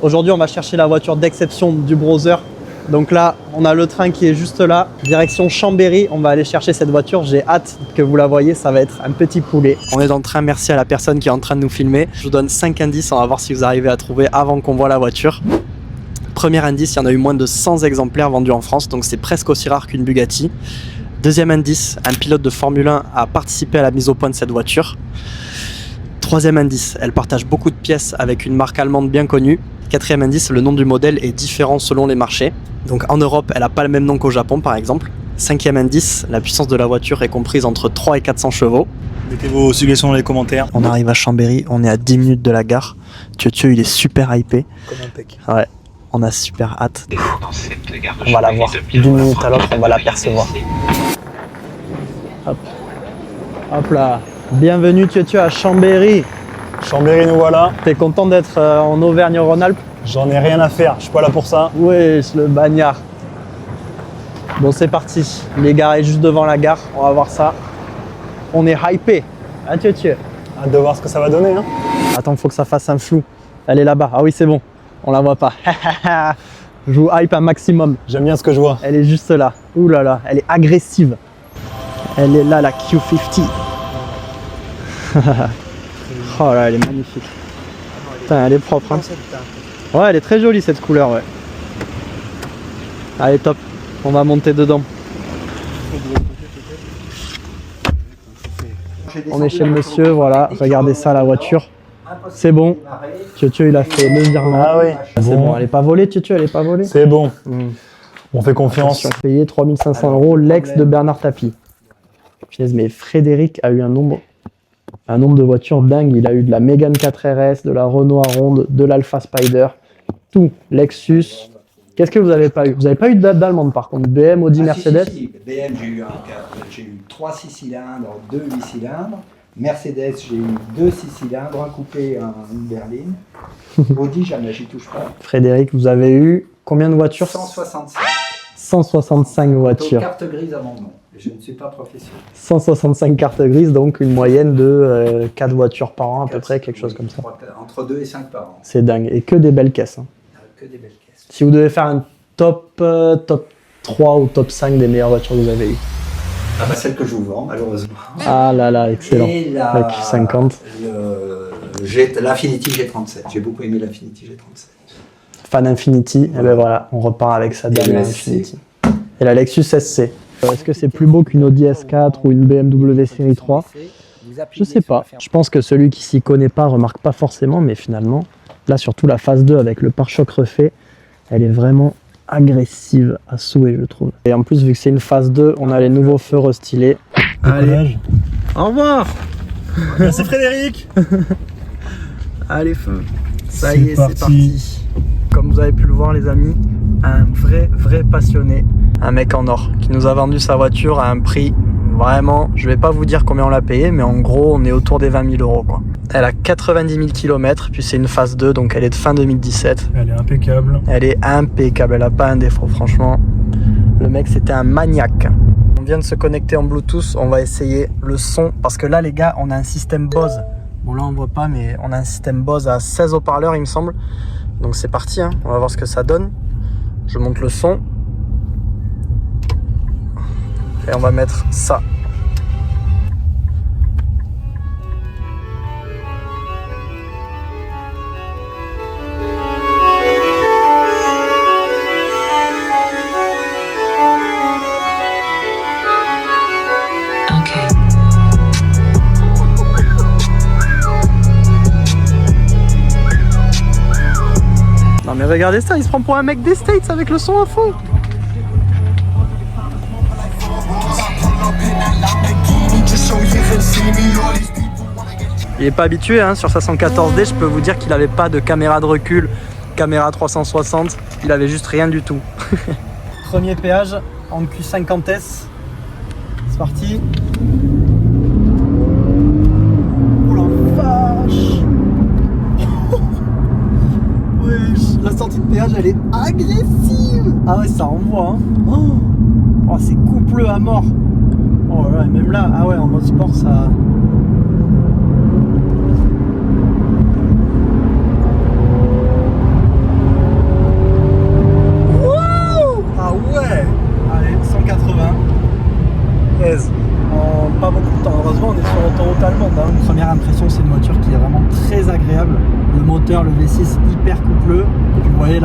Aujourd'hui, on va chercher la voiture d'exception du browser. Donc là, on a le train qui est juste là, direction Chambéry. On va aller chercher cette voiture. J'ai hâte que vous la voyez, ça va être un petit poulet. On est dans le train, merci à la personne qui est en train de nous filmer. Je vous donne 5 indices, on va voir si vous arrivez à trouver avant qu'on voit la voiture. Premier indice, il y en a eu moins de 100 exemplaires vendus en France, donc c'est presque aussi rare qu'une Bugatti. Deuxième indice, un pilote de Formule 1 a participé à la mise au point de cette voiture. Troisième indice, elle partage beaucoup de pièces avec une marque allemande bien connue. Quatrième indice, le nom du modèle est différent selon les marchés. Donc en Europe, elle n'a pas le même nom qu'au Japon par exemple. Cinquième indice, la puissance de la voiture est comprise entre 3 et 400 chevaux. Mettez vos suggestions dans les commentaires. On arrive à Chambéry, on est à 10 minutes de la gare. Thieu, il est super hypé. Comme un pec. Ouais, on a super hâte. On va la voir. D'une minute à l'autre, on va l'apercevoir. Hop. Hop là. Bienvenue Thieu à Chambéry. Chambéry, nous voilà. T'es content d'être en Auvergne-Rhône-Alpes? J'en ai rien à faire, je suis pas là pour ça. Ouais, le bagnard. Bon, c'est parti. Il est garé juste devant la gare. On va voir ça. On est hypé. Ah, Thieu. Hâte de voir ce que ça va donner. Hein. Attends, faut que ça fasse un flou. Elle est là-bas. Ah oui, c'est bon. On la voit pas. Je vous hype un maximum. J'aime bien ce que je vois. Elle est juste là. Ouh là là, elle est agressive. Elle est là, la Q50. Oh là, elle est magnifique. Putain, elle est propre. Hein. Ouais, elle est très jolie cette couleur, ouais. Allez, top. On va monter dedans. On est chez le monsieur, voilà. Regardez ça, la voiture. C'est bon. Thieu, il a fait le virement. Ah oui. C'est bon, elle est pas volée, Thieu, elle est pas volée. C'est bon. On fait confiance. Payé 3 500 €, l'ex de Bernard Tapie. Punaise, mais Frédéric a eu un nombre de voitures dingue. Il a eu de la Mégane 4RS, de la Renault Aronde, de l'Alpha Spider, tout. Lexus. Qu'est-ce que vous n'avez pas eu? Vous n'avez pas eu de date d'allemande par contre? BM, Audi, Mercedes? Si. BM, j'ai eu 3 6 cylindres, 2 8 cylindres. Mercedes, j'ai eu 2 6 cylindres, un coupé, une berline. Audi, jamais, j'y touche pas. Frédéric, vous avez eu combien de voitures? 165. 165 voitures. Carte grise à mon nom. Je ne suis pas professionnel. 165 cartes grises, donc une moyenne de 4 voitures par an à peu près, quelque chose comme ça. Entre 2 et 5 par an. C'est dingue. Et que des belles caisses. Hein. Que des belles caisses. Si vous devez faire un top 3 ou top 5 des meilleures voitures que vous avez eues. Ah bah celle que je vous vends, malheureusement. Ah là là, excellent. Et la Q50. L'Infiniti G37. J'ai beaucoup aimé l'Infiniti G37. Fan Infiniti, et ben voilà, on repart avec sa dernière Infiniti. Et la Lexus SC. Est-ce que c'est plus beau qu'une Audi S4 ou une BMW série 3? Je sais pas. Je pense que celui qui s'y connaît pas remarque pas forcément, mais finalement, là surtout la phase 2 avec le pare-choc refait, elle est vraiment agressive à souhait, je trouve. Et en plus, vu que c'est une phase 2, on a les nouveaux feux restylés. Allez, au revoir. Merci Frédéric. Allez, feu. Ça y est, c'est parti. Comme vous avez pu le voir, les amis, un vrai passionné. Un mec en or qui nous a vendu sa voiture à un prix vraiment, je vais pas vous dire combien on l'a payé, mais en gros, on est autour des 20 000 € quoi. Elle a 90 000 km, puis c'est une phase 2, donc elle est de fin 2017. Elle est impeccable. Elle est impeccable, elle a pas un défaut, franchement. Le mec, c'était un maniaque. On vient de se connecter en Bluetooth, on va essayer le son, parce que là, les gars, on a un système Bose. Bon, là, on voit pas, mais on a un système Bose à 16 haut-parleurs, il me semble. Donc c'est parti, hein. On va voir ce que ça donne. Je monte le son. Et on va mettre ça. Non mais regardez ça, il se prend pour un mec des States avec le son à fond. Il est pas habitué hein, sur sa 114D, je peux vous dire qu'il avait pas de caméra de recul, caméra 360, il avait juste rien du tout. Premier péage en Q50S, c'est parti. Oh la vache. Wesh, la sortie de péage elle est agressive. Ah ouais, ça envoie hein. Oh, c'est coupleux à mort. Oh là, même là, ah ouais, en mode sport ça...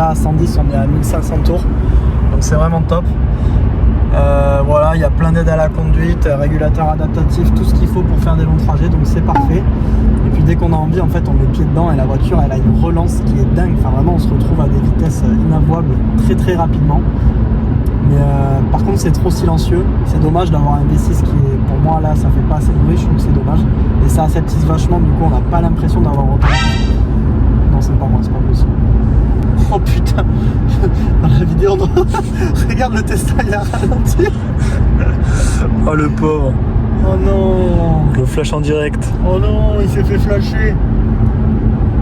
là à 110, on est à 1500 tours. Donc c'est vraiment top. Voilà, il y a plein d'aides à la conduite, régulateur adaptatif, tout ce qu'il faut pour faire des longs trajets, donc c'est parfait. Et puis dès qu'on a envie, en fait, on met pied dedans et la voiture, elle a une relance qui est dingue. Enfin vraiment, on se retrouve à des vitesses inavouables très rapidement. Mais par contre, c'est trop silencieux. C'est dommage d'avoir un V6 qui est, pour moi, là, ça fait pas assez de bruit, je trouve que c'est dommage. Et ça aseptisse vachement, du coup, on n'a pas l'impression d'avoir autant. Non, c'est pas moi, c'est pas possible. Oh putain, dans la vidéo, regarde le Tesla, il a ralenti. Oh le pauvre. Oh non. Le flash en direct. Oh non, il s'est fait flasher.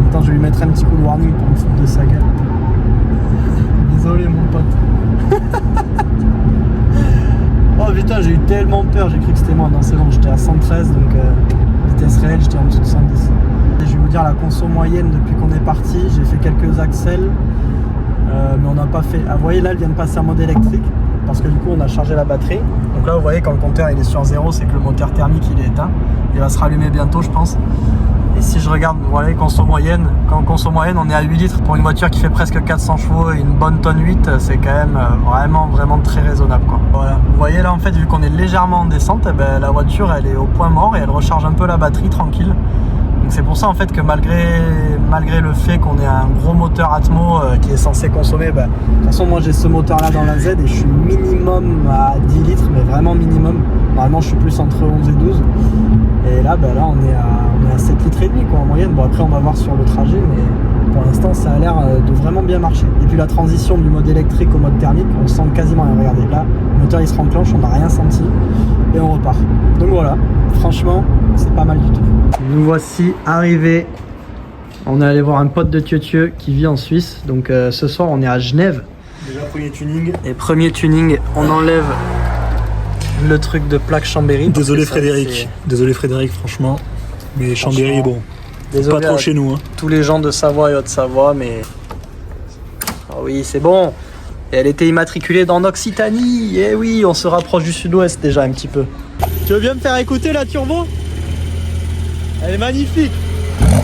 Attends, je vais lui mettre un petit coup de warning pour me foutre de sa gueule. Désolé mon pote. Oh putain, j'ai eu tellement peur, j'ai cru que c'était moi. Non, c'est bon, j'étais à 113, donc vitesse réelle, j'étais en dessous de 110. Et je vais vous dire la conso moyenne depuis qu'on est parti. J'ai fait quelques accels, mais on n'a pas fait. Ah, vous voyez là, elle vient de passer en mode électrique parce que du coup, on a chargé la batterie. Donc là, vous voyez, quand le compteur il est sur 0, c'est que le moteur thermique il est éteint. Il va se rallumer bientôt, je pense. Et si je regarde, voilà, conso moyenne, quand conso moyenne, on est à 8 litres pour une voiture qui fait presque 400 chevaux et une bonne tonne 8, c'est quand même vraiment très raisonnable, quoi. Voilà. Vous voyez là, en fait, vu qu'on est légèrement en descente, eh ben, la voiture elle est au point mort et elle recharge un peu la batterie tranquille. Donc c'est pour ça en fait que malgré le fait qu'on ait un gros moteur Atmo qui est censé consommer, de toute façon moi j'ai ce moteur là dans la Z et je suis minimum à 10 litres, mais vraiment minimum. Normalement je suis plus entre 11 et 12. Et là, là on est à 7 litres et demi quoi en moyenne. Bon après on va voir sur le trajet, mais pour l'instant ça a l'air de vraiment bien marcher. Et puis la transition du mode électrique au mode thermique, on sent quasiment rien. Regardez là, le moteur il se renclenche, on n'a rien senti et on repart. Donc voilà, franchement c'est pas mal du tout. Nous voici arrivés. On est allé voir un pote de Thieu qui vit en Suisse. Donc ce soir on est à Genève. Déjà premier tuning. Et premier tuning, on enlève le truc de plaque Chambéry. Désolé Frédéric. Désolé Frédéric franchement. Mais Chambéry bon. Désolé pas trop chez nous. Hein. Tous les gens de Savoie et Haute-Savoie, mais. Oh oui, c'est bon. Et elle était immatriculée dans Occitanie. Et oui, on se rapproche du sud-ouest déjà un petit peu. Tu veux bien me faire écouter la turbo ? Elle est magnifique. Oh,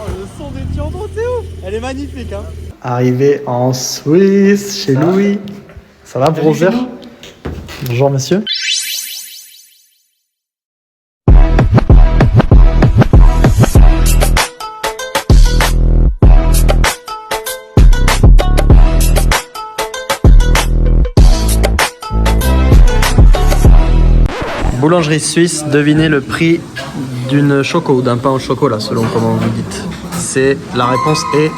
le son des turbos, c'est ouf. Elle est magnifique, hein. Arrivé en Suisse, chez Louis. Ça va, Brother ? Bonjour, monsieur. Boulangerie suisse, devinez le prix d'une choco ou d'un pain au chocolat selon comment vous dites. La réponse est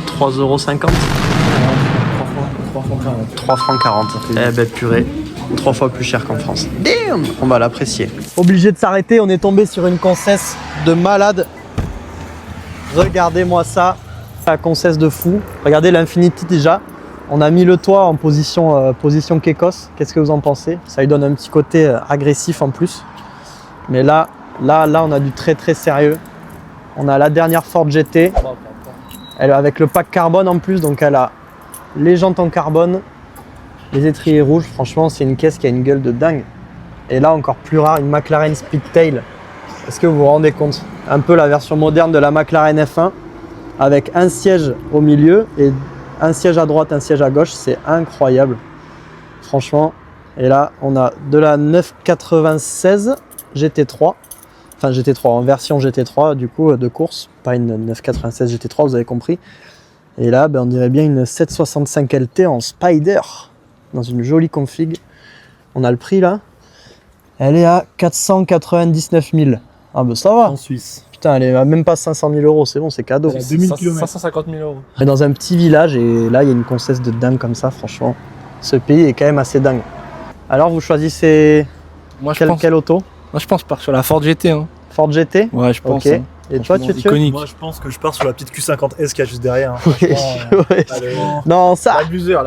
3,50 €. 3 francs 40. Eh ben purée, 3 fois plus cher qu'en France. Damn, on va l'apprécier. Obligé de s'arrêter, on est tombé sur une concesse de malade. Regardez-moi ça, la concesse de fou. Regardez l'Infinity déjà. On a mis le toit en position Kekos. Qu'est-ce que vous en pensez? Ça lui donne un petit côté agressif en plus. Mais là, on a du très sérieux. On a la dernière Ford GT. Elle avec le pack carbone en plus, donc elle a les jantes en carbone, les étriers rouges. Franchement, c'est une caisse qui a une gueule de dingue. Et là, encore plus rare, une McLaren Speedtail. Est-ce que vous vous rendez compte? Un peu la version moderne de la McLaren F1 avec un siège au milieu et un siège à droite, un siège à gauche, c'est incroyable, franchement. Et là, on a de la 996 GT3, enfin GT3 en version GT3 du coup de course, pas une 996 GT3, vous avez compris. Et là, on dirait bien une 765 LT en Spider, dans une jolie config. On a le prix là, elle est à 499 000. Ah ça va. En Suisse. Putain, elle est à même pas 500 000 €, c'est bon, c'est cadeau. 2000 km. 550 000 €. On est dans un petit village et là, il y a une concesse de dingue comme ça, franchement. Ce pays est quand même assez dingue. Alors, vous choisissez quelle auto? Moi, je pense pas sur la Ford GT. Hein. Ford GT? Ouais, je pense. Ok. Hein. Et toi, tu iconique. Moi, je pense que je pars sur la petite Q50S qu'il y a juste derrière. Hein. Ouais. Non, ça. L'abuseur.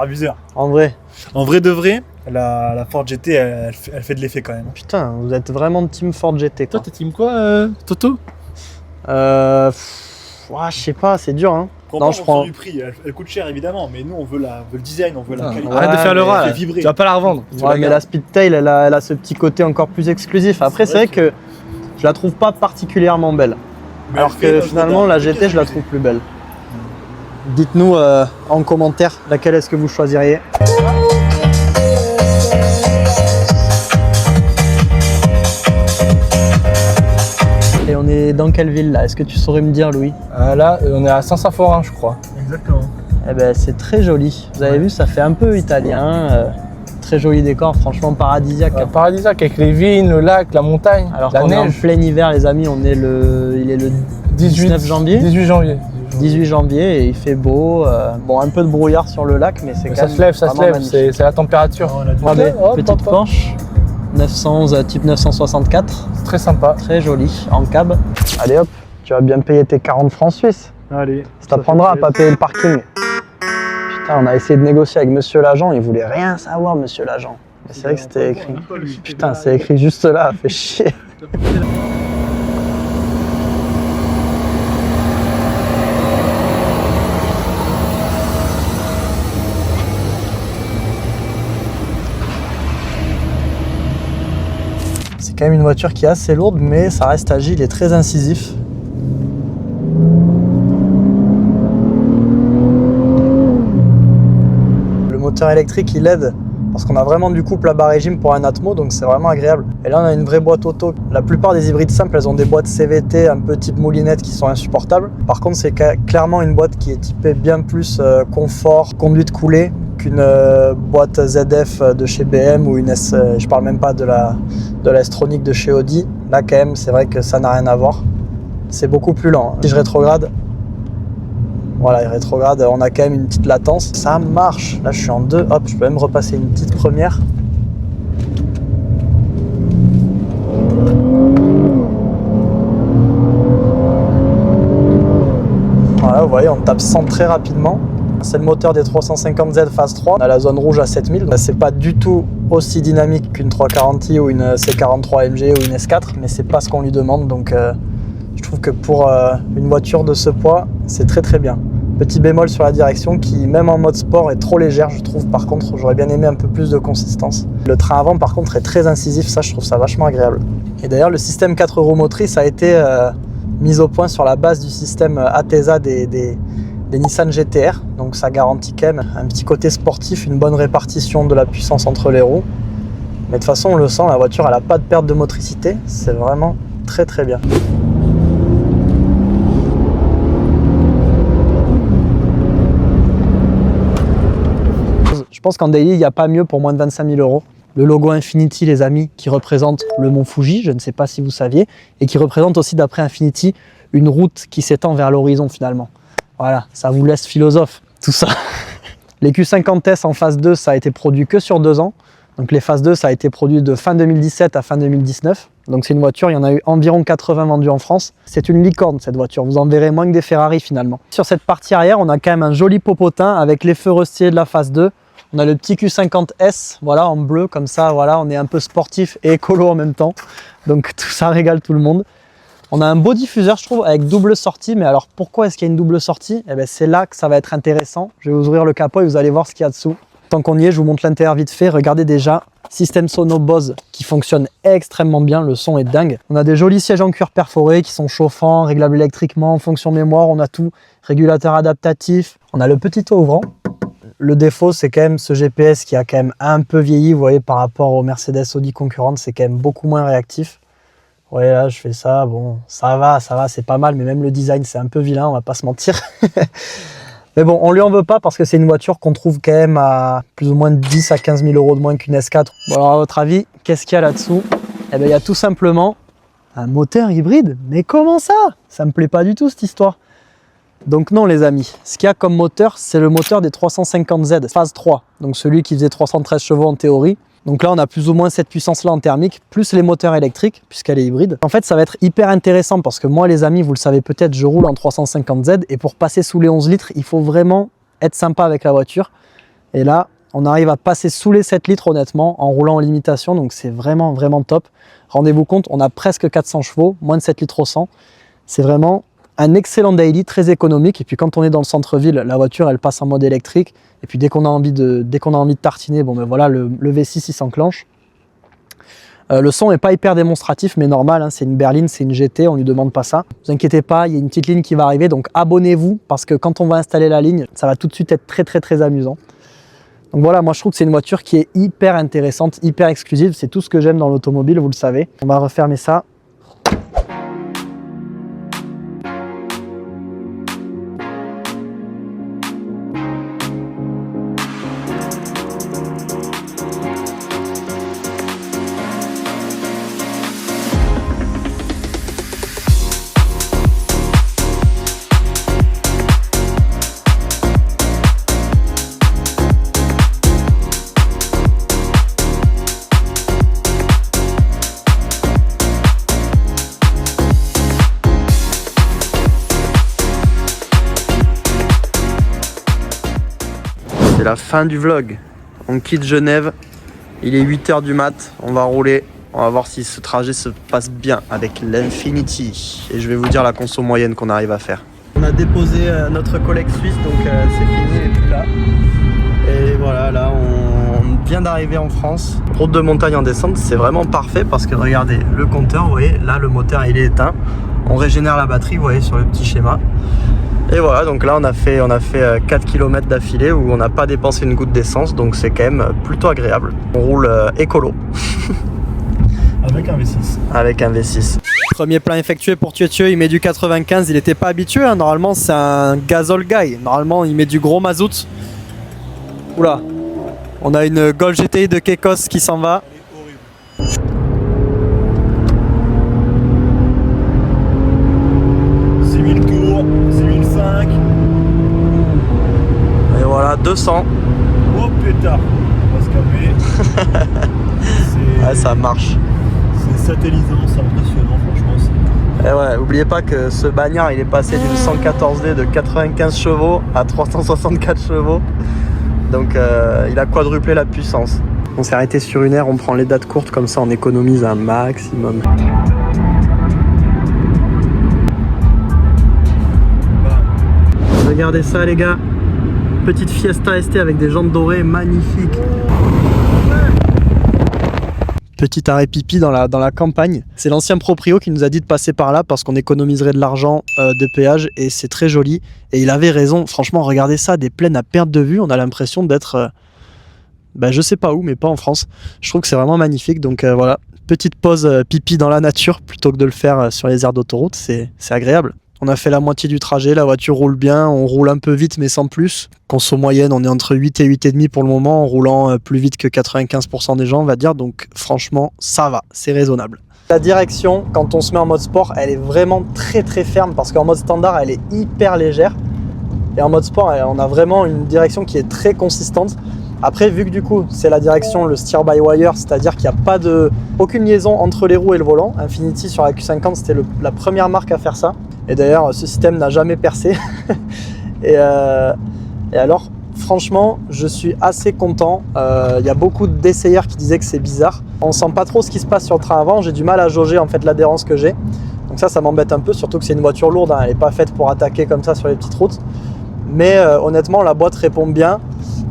Abuseur. En vrai. En vrai de vrai, la Ford GT, elle fait de l'effet quand même. Putain, vous êtes vraiment team Ford GT, quoi. Toi, t'es team quoi, Toto? Je sais pas, c'est dur, hein. Non, je prends du prix. Elle coûte cher évidemment, mais nous on veut le design, on veut la qualité. Arrête de faire le rat, là. Tu vas pas la revendre. Ouais, mais la Speedtail, elle a ce petit côté encore plus exclusif. Après, c'est vrai que je la trouve pas particulièrement belle. Mais Alors elle fait que la finalement, Skoda. la GT, je la trouve plus belle. Dites-nous en commentaire laquelle est-ce que vous choisiriez. Et on est dans quelle ville là? Est-ce que tu saurais me dire, Louis? Là, on est à Saint-Symphorien, je crois. Exactement. Eh ben, c'est très joli. Vous avez vu, ça fait un peu italien. Très joli décor, franchement paradisiaque. Paradisiaque avec les vignes, le lac, la montagne, Alors la qu'on est en neige. plein hiver, les amis, il est le 19 janvier. 18 janvier. 18 janvier et il fait beau. Bon, un peu de brouillard sur le lac, mais c'est quand Ça même se lève, vraiment magnifique. c'est la température. Oh, on a du- Regardez, Hop, petite hop, hop. Porsche 911 type 964, C'est très sympa. très joli, en cab. Allez hop, tu vas bien payer tes 40 francs suisses. Allez. Ça t'apprendra à pas payer le parking. Putain, on a essayé de négocier avec monsieur l'agent, il voulait rien savoir, monsieur l'agent. Mais c'est vrai que c'était écrit. Putain, c'est écrit juste là, fait chier. C'est quand même une voiture qui est assez lourde, mais ça reste agile et très incisif. Le moteur électrique, il aide parce qu'on a vraiment du couple à bas régime pour un Atmo, donc c'est vraiment agréable. Et là, on a une vraie boîte auto. La plupart des hybrides simples, elles ont des boîtes CVT un peu type moulinette qui sont insupportables. Par contre, c'est clairement une boîte qui est typée bien plus confort, conduite coulée qu'une boîte ZF de chez BM ou une S. Je parle même pas de la S-Tronic de chez Audi. Là, quand même, c'est vrai que ça n'a rien à voir. C'est beaucoup plus lent. Si je rétrograde, voilà, il rétrograde, on a quand même une petite latence. Ça marche. Là, je suis en 2. Hop, je peux même repasser une petite première. Voilà, vous voyez, on tape 100 très rapidement. C'est le moteur des 350Z phase 3. On a la zone rouge à 7000. C'est pas du tout aussi dynamique qu'une 340i ou une C43 MG ou une S4, mais c'est pas ce qu'on lui demande. Donc, je trouve que pour une voiture de ce poids, c'est très très bien. Petit bémol sur la direction qui, même en mode sport, est trop légère, je trouve. Par contre, j'aurais bien aimé un peu plus de consistance. Le train avant, par contre, est très incisif. Ça, je trouve ça vachement agréable. Et d'ailleurs, le système 4 roues motrices a été mis au point sur la base du système ATESA des Nissan GT-R. Donc, ça garantit quand même un petit côté sportif, une bonne répartition de la puissance entre les roues. Mais de toute façon, on le sent, la voiture, elle n'a pas de perte de motricité. C'est vraiment très très bien. Je pense qu'en daily, il n'y a pas mieux pour moins de 25 000 euros. Le logo Infiniti, les amis, qui représente le mont Fuji, je ne sais pas si vous saviez, et qui représente aussi, d'après Infiniti, une route qui s'étend vers l'horizon finalement. Voilà, ça vous laisse philosophe, tout ça. Les Q50S en phase 2, ça a été produit que sur 2 ans. Donc les phases 2, ça a été produit de fin 2017 à fin 2019. Donc c'est une voiture, il y en a eu environ 80 vendues en France. C'est une licorne cette voiture, vous en verrez moins que des Ferrari finalement. Sur cette partie arrière, on a quand même un joli popotin avec les feux rostillés de la phase 2. On a le petit Q50S, voilà, en bleu, comme ça, voilà, on est un peu sportif et écolo en même temps. Donc tout ça régale tout le monde. On a un beau diffuseur, je trouve, avec double sortie. Mais alors, pourquoi est-ce qu'il y a une double sortie? Eh bien, c'est là que ça va être intéressant. Je vais vous ouvrir le capot et vous allez voir ce qu'il y a dessous. Tant qu'on y est, je vous montre l'intérieur vite fait. Regardez déjà, système sono Bose qui fonctionne extrêmement bien. Le son est dingue. On a des jolis sièges en cuir perforé qui sont chauffants, réglables électriquement, fonction mémoire. On a tout, régulateur adaptatif. On a le petit toit ouvrant. Le défaut, c'est quand même ce GPS qui a quand même un peu vieilli. Vous voyez, par rapport aux Mercedes Audi concurrentes, c'est quand même beaucoup moins réactif. Vous voyez là, je fais ça, bon, ça va, c'est pas mal, mais même le design, c'est un peu vilain, on va pas se mentir. Mais bon, on lui en veut pas parce que c'est une voiture qu'on trouve quand même à plus ou moins de 10 à 15 000 euros de moins qu'une S4. Bon, alors à votre avis, qu'est-ce qu'il y a là-dessous? Eh bien, il y a tout simplement un moteur hybride. Mais comment ça? Ça me plaît pas du tout cette histoire. Donc non les amis, ce qu'il y a comme moteur, c'est le moteur des 350Z phase 3, donc celui qui faisait 313 chevaux en théorie. Donc là on a plus ou moins cette puissance-là en thermique, plus les moteurs électriques, puisqu'elle est hybride. En fait ça va être hyper intéressant parce que moi les amis, vous le savez peut-être, je roule en 350Z et pour passer sous les 11 litres, il faut vraiment être sympa avec la voiture. Et là, on arrive à passer sous les 7 litres honnêtement, en roulant en limitation, donc c'est vraiment vraiment top. Rendez-vous compte, on a presque 400 chevaux, moins de 7 litres au 100. C'est vraiment un excellent daily, très économique. Et puis quand on est dans le centre-ville, la voiture elle passe en mode électrique. Et puis dès qu'on a envie de tartiner, bon ben voilà, le V6 il s'enclenche. Le son n'est pas hyper démonstratif, mais normal, hein, c'est une berline, c'est une GT, on ne lui demande pas ça. Ne vous inquiétez pas, il y a une petite ligne qui va arriver, donc abonnez-vous, parce que quand on va installer la ligne, ça va tout de suite être très amusant. Donc voilà, moi je trouve que c'est une voiture qui est hyper intéressante, hyper exclusive, c'est tout ce que j'aime dans l'automobile, vous le savez. On va refermer ça. C'est la fin du vlog. On quitte Genève. Il est 8 h du mat. On va rouler. On va voir si ce trajet se passe bien avec l'Infiniti. Et je vais vous dire la conso moyenne qu'on arrive à faire. On a déposé notre collègue suisse, donc c'est fini, il n'est plus là. Et voilà, là on vient d'arriver en France. Route de montagne en descente, c'est vraiment parfait parce que regardez, le compteur, vous voyez, là le moteur il est éteint. On régénère la batterie, vous voyez, sur le petit schéma. Et voilà, donc là on a fait 4 km d'affilée où on n'a pas dépensé une goutte d'essence, donc c'est quand même plutôt agréable. On roule écolo. Avec un V6. Avec un V6. Premier plein effectué pour Thieu, il met du 95, il n'était pas habitué, hein. Normalement c'est un gazole guy, normalement il met du gros mazout. Oula, on a une Golf GTI de Kekos qui s'en va. 6000 tours, 6005. Et voilà, 200. Oh pétard, on va se calmer. Ouais, ça marche. C'est satellisant, c'est impressionnant franchement. Et ouais, oubliez pas que ce bagnard il est passé d'une 114D de 95 chevaux à 364 chevaux. Donc il a quadruplé la puissance. On s'est arrêté sur une aire, on prend les dates courtes, comme ça on économise un maximum. Regardez ça les gars, petite Fiesta ST avec des jantes dorées, magnifique. Petit arrêt pipi dans la campagne. C'est l'ancien proprio qui nous a dit de passer par là parce qu'on économiserait de l'argent de péage et c'est très joli. Et il avait raison, franchement regardez ça, des plaines à perte de vue, on a l'impression d'être, je sais pas où mais pas en France. Je trouve que c'est vraiment magnifique, donc voilà, petite pause pipi dans la nature plutôt que de le faire sur les aires d'autoroute, c'est agréable. On a fait la moitié du trajet, la voiture roule bien, on roule un peu vite mais sans plus. Conso moyenne, on est entre 8 et 8,5 pour le moment, en roulant plus vite que 95% des gens on va dire, donc franchement ça va, c'est raisonnable. La direction, quand on se met en mode sport, elle est vraiment très ferme parce qu'en mode standard elle est hyper légère. Et en mode sport, on a vraiment une direction qui est très consistante. Après, vu que du coup, c'est la direction, le steer by wire, c'est-à-dire qu'il n'y a pas aucune liaison entre les roues et le volant. Infiniti sur la Q50, c'était la première marque à faire ça. Et d'ailleurs, ce système n'a jamais percé. et alors, franchement, je suis assez content. Il y a beaucoup d'essayeurs qui disaient que c'est bizarre. On sent pas trop ce qui se passe sur le train avant. J'ai du mal à jauger en fait l'adhérence que j'ai. Donc ça m'embête un peu, surtout que c'est une voiture lourde. Hein. Elle n'est pas faite pour attaquer comme ça sur les petites routes. Mais honnêtement, la boîte répond bien.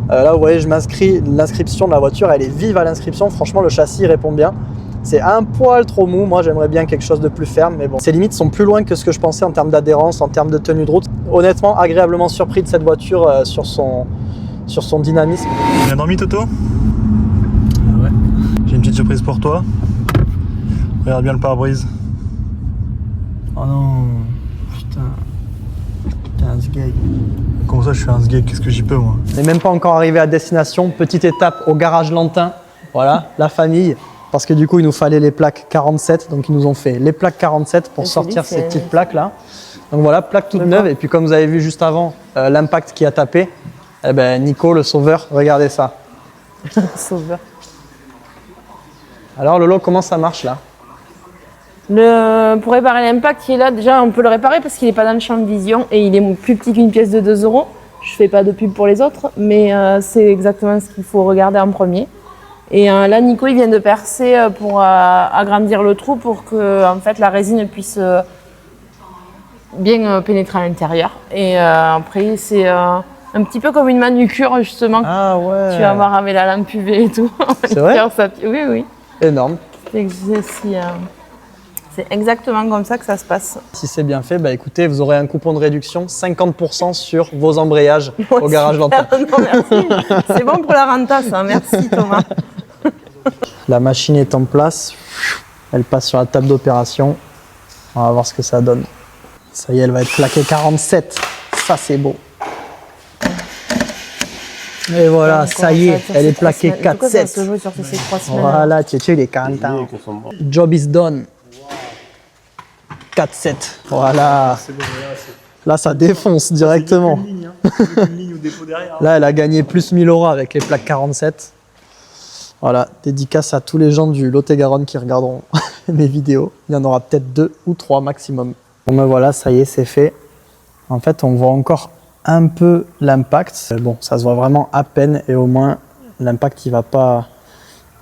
Là, vous voyez, je m'inscris. L'inscription de la voiture, elle est vive à l'inscription. Franchement, le châssis répond bien. C'est un poil trop mou. Moi, j'aimerais bien quelque chose de plus ferme. Mais bon, ces limites sont plus loin que ce que je pensais en termes d'adhérence, en termes de tenue de route. Honnêtement, agréablement surpris de cette voiture sur son dynamisme. Bien dormi, Toto? Ouais. J'ai une petite surprise pour toi. Regarde bien le pare-brise. Oh non. Putain. Putain, ce gars. Comment ça, je suis un sgeg? Qu'est-ce que j'y peux, moi? On n'est même pas encore arrivé à destination. Petite étape au garage Lantin. Voilà, la famille. Parce que du coup, il nous fallait les plaques 47. Donc, ils nous ont fait les plaques 47 pour sortir ces petites plaques-là. Donc voilà, plaque toute neuve. Et puis, comme vous avez vu juste avant, l'impact qui a tapé, eh ben, Nico, le sauveur, regardez ça. Sauveur. Alors, Lolo, comment ça marche là? Pour réparer l'impact qui est là, déjà on peut le réparer parce qu'il n'est pas dans le champ de vision et il est plus petit qu'une pièce de 2 €. Je fais pas de pub pour les autres, mais c'est exactement ce qu'il faut regarder en premier. Et là, Nico, il vient de percer pour agrandir le trou pour que en fait, la résine puisse bien pénétrer à l'intérieur. Et après, c'est un petit peu comme une manucure, justement. Ah ouais. Tu vas voir avec la lampe UV et tout. C'est vrai? Oui, oui. Énorme. C'est exactement comme ça que ça se passe. Si c'est bien fait, bah écoutez, vous aurez un coupon de réduction 50% sur vos embrayages au garage Lanta. Non, merci. C'est bon pour la renta, ça. Merci Thomas. La machine est en place. Elle passe sur la table d'opération. On va voir ce que ça donne. Ça y est, elle va être plaquée 47. Ça, c'est beau. Et voilà, ça y est, elle est plaquée 4-7. Voilà, Tchétché, il est 40 ans. Job is done. 4-7. Voilà. Là, ça défonce directement. Là, elle a gagné plus 1000 € avec les plaques 47. Voilà, dédicace à tous les gens du Lot-et-Garonne qui regarderont mes vidéos. Il y en aura peut-être 2 ou 3 maximum. Bon ben voilà, ça y est, c'est fait. En fait, on voit encore un peu l'impact. Bon, ça se voit vraiment à peine et au moins l'impact il va pas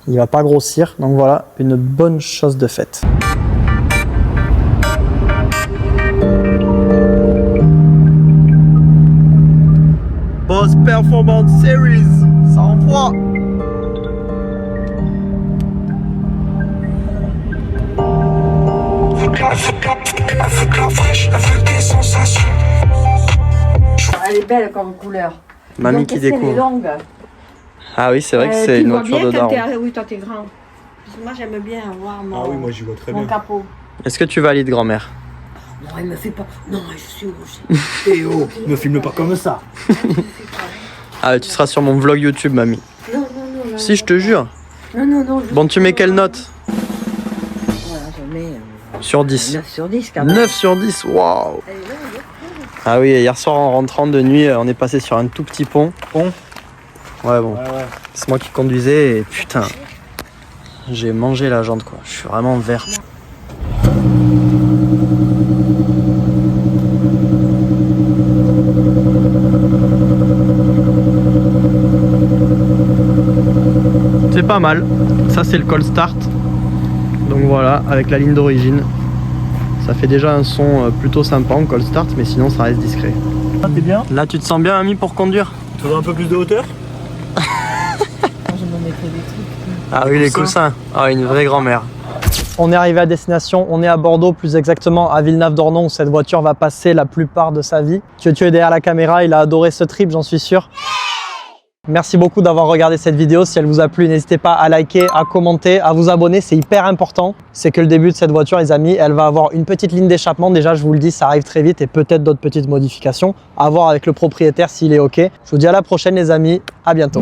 grossir. Donc voilà, une bonne chose de faite. Boss Performance Series, ça envoie. Elle est belle comme couleur. Mamie Donc, qui est-ce qu'elle découvre. est longue. Ah oui, c'est vrai que c'est une voiture de daron. Oui, toi t'es grand. Parce que moi j'aime bien avoir mon, Ah oui, moi j'y vois très mon bien. capot. Est-ce que tu valides, grand-mère? Non, il me fait pas. Non, je suis rouge. Eh oh, me filme pas comme ça. Ah, tu seras sur mon vlog YouTube, mamie. Non. Si, je te jure. Non. Bon, tu mets quelle note? Voilà, je mets Sur 10. 9 sur 10 quand même. 9 sur 10, waouh! Ah oui, hier soir en rentrant de nuit, on est passé sur un tout petit pont. Ouais, bon. C'est moi qui conduisais et putain, j'ai mangé la jante quoi. Je suis vraiment vert. C'est pas mal. Ça, c'est le cold start. Donc voilà, avec la ligne d'origine. Ça fait déjà un son plutôt sympa en cold start, mais sinon ça reste discret. Ah, t'es bien? Là, tu te sens bien, ami, pour conduire? Tu voudrais un peu plus de hauteur? Ah oui, les coussins. Ah, une vraie grand-mère. On est arrivé à destination, on est à Bordeaux, plus exactement à Villeneuve-d'Ornon, où cette voiture va passer la plupart de sa vie. Tu es derrière la caméra, il a adoré ce trip, j'en suis sûr. Merci beaucoup d'avoir regardé cette vidéo. Si elle vous a plu, n'hésitez pas à liker, à commenter, à vous abonner, c'est hyper important. C'est que le début de cette voiture, les amis, elle va avoir une petite ligne d'échappement. Déjà, je vous le dis, ça arrive très vite et peut-être d'autres petites modifications. À voir avec le propriétaire s'il est OK. Je vous dis à la prochaine, les amis. À bientôt.